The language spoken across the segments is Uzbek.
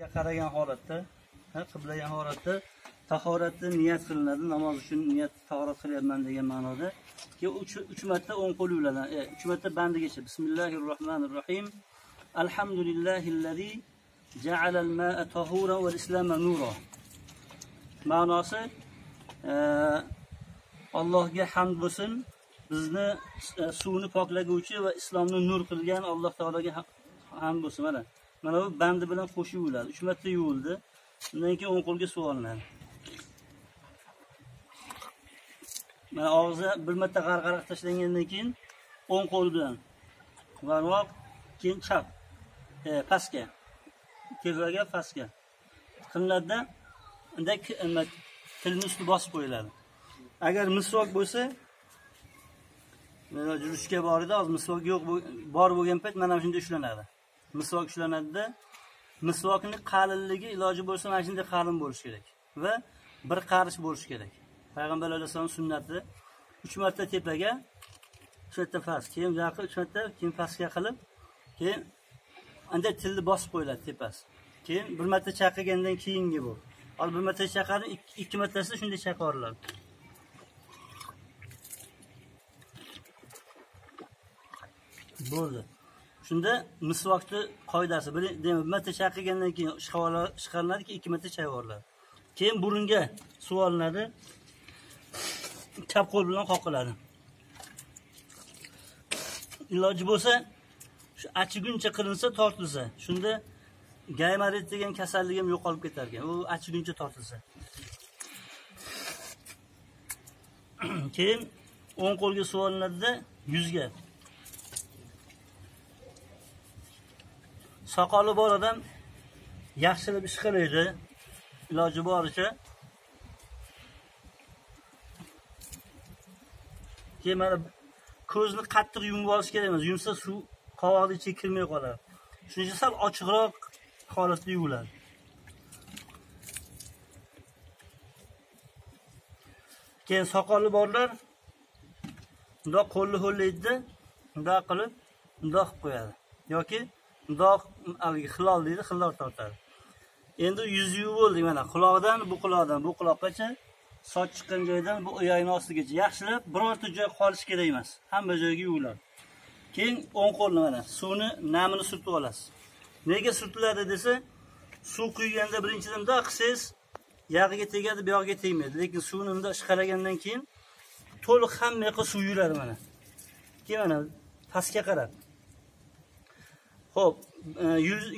qaragan holatda, qiblagan holatda tahoratni niyat qilinadi. Namoz uchun niyat tahorat qilyapman degan ma'noda. Keyin 3 marta o'ng qo'l yuviladi. 3 marta bandigacha. Bismillahirrohmanirrohim. Alhamdulillahillazi ja'ala al-ma'a tahuran wal islama nura. Ma'nosi Allohga hamd bo'lsin, bizni suvni poklaguvchi va islomni nur qilgan Alloh taologa hamd bo'lsin. Mana bu bandi bilan qo'shib yuviladi. 3 marta yuvildi. Undan keyin o'ng qo'lga suv olinadi. Mana og'zi bir marta g'arg'araq tashlangandan keyin o'ng qo'l bilan varvoq, keyin chap, pastga, tepaga, pastga qilinadi. Unda tilni usti bosib qo'yiladi. Agar misvok bo'lsa, mana jurishga bor edi, hozir misvok yo'q, bor bo'lgan payt mana shunday ushlanadi. Misvok ushlanadi-da, misvokning qalinligi iloji bo'lsa mana shunday qalin bo'lishi kerak va bir qarish bo'lishi kerak. Payg'ambar alayhisolam sunnati 3 marta tepaga, 3 marta past, keyin yaqin 3 marta, keyin pastga qilib, keyin unda tilni bosib qo'yiladi tepasi. Keyin bir marta chaqirgandan keyingi bu. Al bir marta chaqarib, 2 martasi shunday chaqariladi. Bo'ldi. Shunda misvokni qoidasi bir marta chaqirgandan keyin chiqariladi, 2 marta chayvoriladi. Keyin burunga suv olinadi. Chap qo'l bilan qoqiladi. Iloji bo'lsa, shu achiguncha qilinsa, tortilsa, shunda gaymarit degan kasallik ham yo'qolib ketar ekan. U achiguncha tortilsa. Keyin o'ng qo'lga suv olinadi-da, yuzga. Soqoli bor odam yaxshilab ishqalaydi, iloji boricha. Keyin mana ko'zni qattiq yumib olish kerak emas. Yumsa suv qovoqning ichiga kirmay qoladi. Shuning uchun sal ochiqroq holatda yuviladi. Keyin soqoli borlar bundoq qo'lni ho'llaydi-da, bundoq qilib, bundoq qilib qo'yadi. Yoki bundoq xilol deydi, xilol tortadi. Endi yuzni yuvib bo'ldi mana quloqdan bu quloqqacha, soch chiqqan joydan bu oyog'ning ostigacha yaxshilab birorta joy qolish kerak emas. Hamma joyga yuviladi. Keyin o'ng qo'lni mana suvni namini surtib olasiz. Nega surtiladi desa, suv quyganda birinchidan bundoq qilsangiz yog'iga tegadi, bu yog'iga tegmaydi. Lekin suvni bundoq ishqalagandan keyin to'liq hamma yoqqa suv yuradi mana. Keyin mana pastga qarab. Xo'p,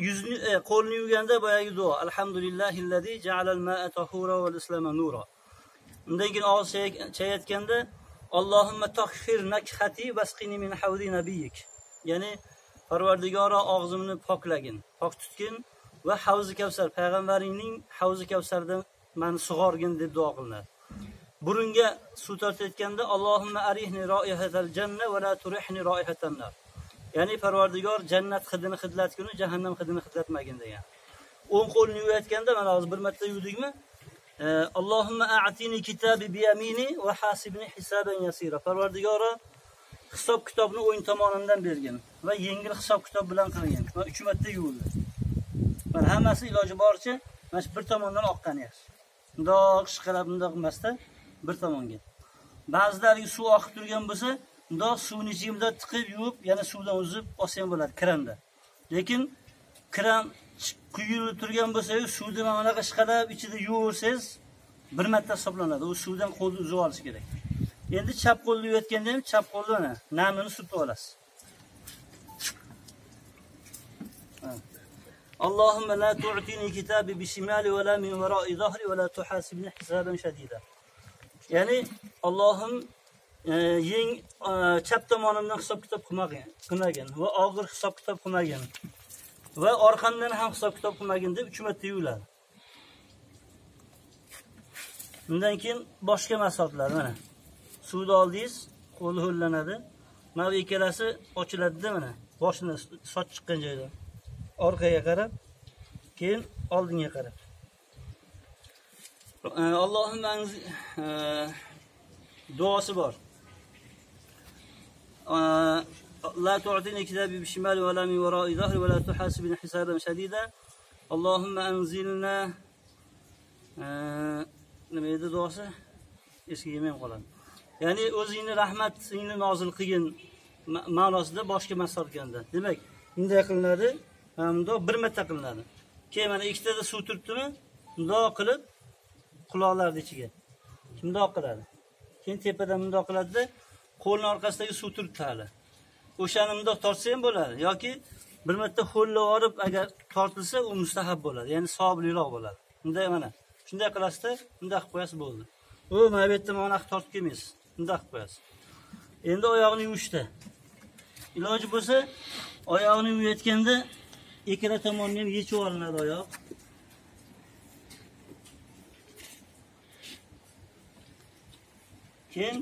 yuzni qo'lni yuvganda boyagi duo. Alhamdulillahillazi ja'alal ma'a tahura wal islama nura. Undan keyin og'iz chayayotganda Allohumma tahhir nakhati wasqini min havdi nabiyik. Ya'ni Parvardigoro og'zimni poklagin, pok tutgin va havzi Kavsar, payg'ambaringning havzi Kavsardan meni sug'orgin deb duo qilinadi. Burunga suv tortayotganda Allohumma arihni roihatal janna va la turihni roihatan nar. Ya'ni Parvardigor jannat hidini hidlatguni, jahannam hidini hidlatmagin degan. O'ng qo'lni yuvayotganda mana hozir bir marta yuvdikmi? Allohumma a'tini kitabi bi yamini va hasibni hisaban yasira. Parvardigoro hisob kitobni o'ng tomonimdan bergin va yengil hisob kitob bilan qilgin. Va 3 marta yuvildi. Mana hammasi iloji boricha mana shu bir tomondan oqqani yaxshi. Bundoq ishqalab bundoq emasda bir tomonga. Ba'zilariga suv oqib turgan bo'lsa, bundoq suvni ichiga tiqib yuvib, yana suvdan uzib olsa ham bo'ladi kranda. Lekin kran quyilib turgan bo'lsa-yu, suvni mana bunaqa ishqalab ichida yuvorsangiz, bir marta hisoblanadi. U suvdan qo'lni uzib olish kerak. Endi chap qo'lni yuvayotganda ham chap qo'lni namini surtib olasiz. Allohumma la tu'tini kitabi bi shimali va la min wara'i zahri va la tuhasibni hisaban shadida. Ya'ni Allohim chap tomonimdan hisob kitob qilmagin va og'ir hisob kitob qilmagin va orqamdan ham hisob kitob qilmagin deb 3 marta yuviladi. Undan keyin boshqa masofatlar mana. Suvni oldingiz, qo'l ho'llanadi. Mana bu ikkalasi ochiladi-da mana. Boshini soch chiqqan joydan orqaga qarab, keyin oldinga qarab. Allohimma duosi bor. La tu'tini kitabi bi shimali va la min wara'i zahri va la tuhasibni hisaban shadida. Allohumma anzilna nima edi duosi? Eski yemay qoladi. Ya'ni o'zingni rahmatingni nozil qilgin ma'nosida boshqa mas olganda. Demak, bunday qilinadi, bundoq bir marta qilinadi. Keyin mana ikkitada suv turibdimi? Bundoq qilib quloqlarning ichiga. Bundoq qiladi. Keyin tepadan bundoq qiladida, qo'lning orqasidagi suv turibdi hali. O'shani bundoq tortsa ham bo'ladi yoki bir marta ho'llab olib agar tortilsa u mustahab bo'ladi, ya'ni savobliroq bo'ladi. Bunday mana shunday qilasizda, bunday qilib qo'yasiz bo'ldi. U mana bu yerda mana tortib kelmaysiz. Bunday qilib qo'yasiz. Endi oyoqni yuvishda iloji bo'lsa, oyoqni yuvayotganda ikkala tomonni ham yechib olinadi oyoq. Keyin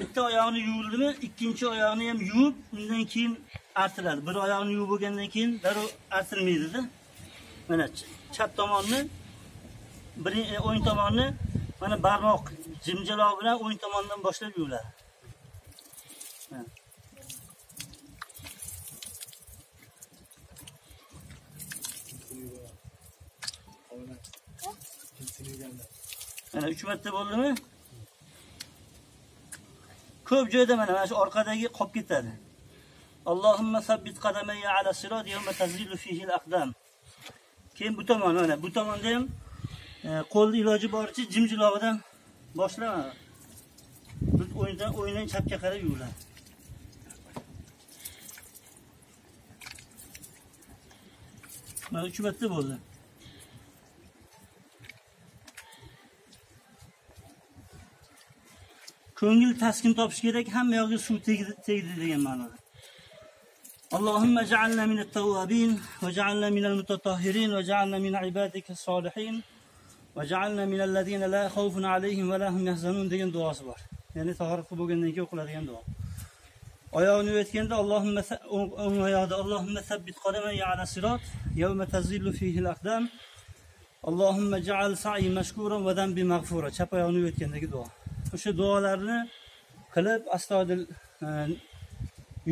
bitta oyog'ini yuvildimi, ikkinchi oyog'ini ham yuvib, undan keyin artiladi. Bir oyog'ini yuvib bo'lgandan keyin darrov artilmaydi-da. Mana chap tomonni, o'ng tomonni mana barmoq jimjiloq bilan o'ng tomondan boshlab yuviladi. Mana 3 marta bo'ldimi? Ko'p joyda mana shu orqadagi qolib ketadi. Allohumma sabbit qadamayya ala sirat yawma tazillu fihi al-aqdam. Keyin bu tomon, mana bu tomonda ham qo'lni iloji boricha jimjilog'idan boshlanadi. Biz o'yindan chapga qarab yuviladi. Mana 3 marta bo'ldi. Ko'ngil taskin topish kerak, hamma yoqga suv tegdi degan ma'noda. Allohumma ja'alna minat tawwabin va ja'alna minal mutatahhirin va ja'alna min ibadika solihin va ja'alna minal ladina la khawfun alayhim va la hum yahzanun degan duosi bor. Ya'ni tahorat qilib bo'lgandan keyin o'qiladigan duo. Oyoqni yuvayotganda Allohumma sabbit qadamayya ala sirat yawma tazillu fihi al-aqdam. Allohumma ja'al sa'i mashkuran va dhanbi maghfura. Chap oyoqni yuvayotgandagi duo. O'sha duolarni qilib astag'fir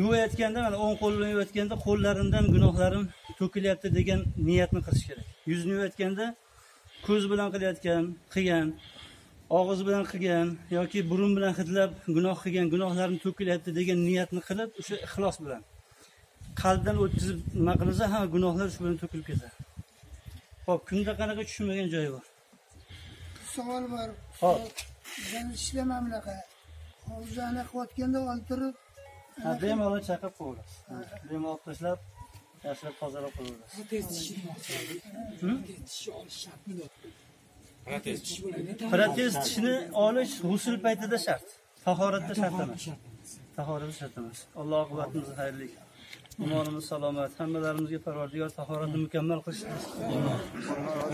yuvayotganda mana o'ng qo'l bilan yuvayotganda qo'llarimdan gunohlarim to'kilyapti degan niyatni qilish kerak. Yuzni yuvayotganda ko'z bilan qilgan, og'iz bilan qilgan yoki burun bilan hidlab gunoh qilgan, gunohlarim to'kilyapti degan niyatni qilib o'sha ixlos bilan qalbdan o'tkazib nima qilsa, ha gunohlar shu bilan to'kilib ketadi. Xo'p, kunda qanaqa tushunmagan joyi bor? Savol bor. Xo'p. Ben ishlamam bunaqa. Hovuzani qilayotganda oltirib, bemalol chaqib qo'yasiz. Bemalol tashlab, tozalab qo'yasiz. Protez tishni olish g'usl paytida shart. Tahoratda shart emas. Tahoratda shart emas. Alloh oqibatimizni xayrli qilsin. Imonimiz salomat, hammalarimizga Parvardigor tahoratni mukammal qilsin.